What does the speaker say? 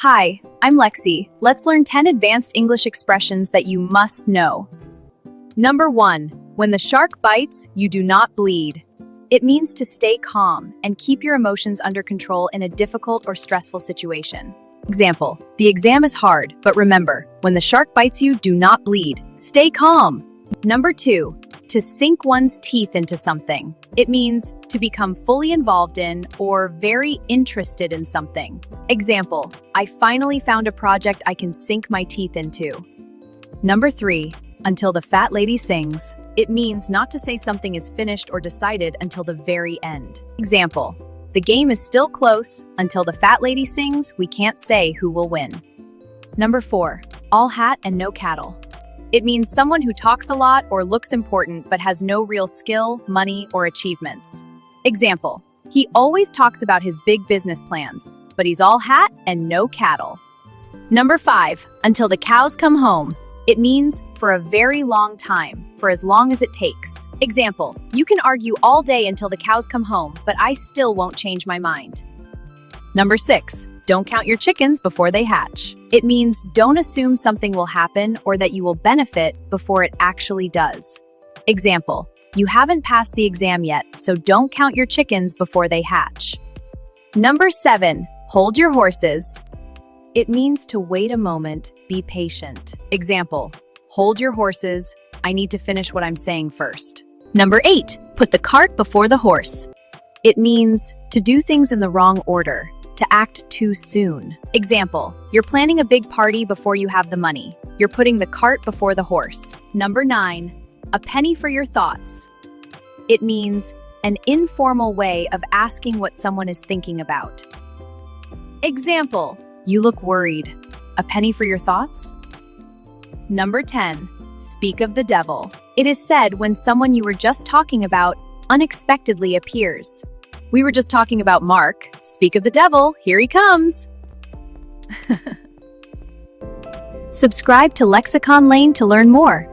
Hi, I'm Lexi. Let's learn 10 advanced English expressions that you must know. Number 1. When the shark bites, you do not bleed. It means to stay calm and keep your emotions under control in a difficult or stressful situation. Example, the exam is hard, but remember, when the shark bites you, do not bleed. Stay calm. Number 2. To sink one's teeth into something. It means to become fully involved in or very interested in something. Example, I finally found a project I can sink my teeth into. Number 3. Until the fat lady sings. It means not to say something is finished or decided until the very end. Example, the game is still close. Until the fat lady sings, we can't say who will win. Number 4. All hat and no cattle. It means someone who talks a lot or looks important but has no real skill, money, or achievements. Example, he always talks about his big business plans, but he's all hat and no cattle. Number 5. Until the cows come home. It means for a very long time, for as long as it takes. Example, you can argue all day until the cows come home, but I still won't change my mind. Number 6. Don't count your chickens before they hatch. It means don't assume something will happen or that you will benefit before it actually does. Example, you haven't passed the exam yet, so don't count your chickens before they hatch. Number 7. Hold your horses. It means to wait a moment, be patient. Example, hold your horses, I need to finish what I'm saying first. Number 8. Put the cart before the horse. It means to do things in the wrong order. To act too soon. Example, you're planning a big party before you have the money. You're putting the cart before the horse. Number 9. A penny for your thoughts. It means an informal way of asking what someone is thinking about. Example, you look worried. A penny for your thoughts? Number 10. Speak of the devil. It is said when someone you were just talking about unexpectedly appears. We were just talking about Mark. Speak of the devil, here he comes. Subscribe to Lexicon Lane to learn more.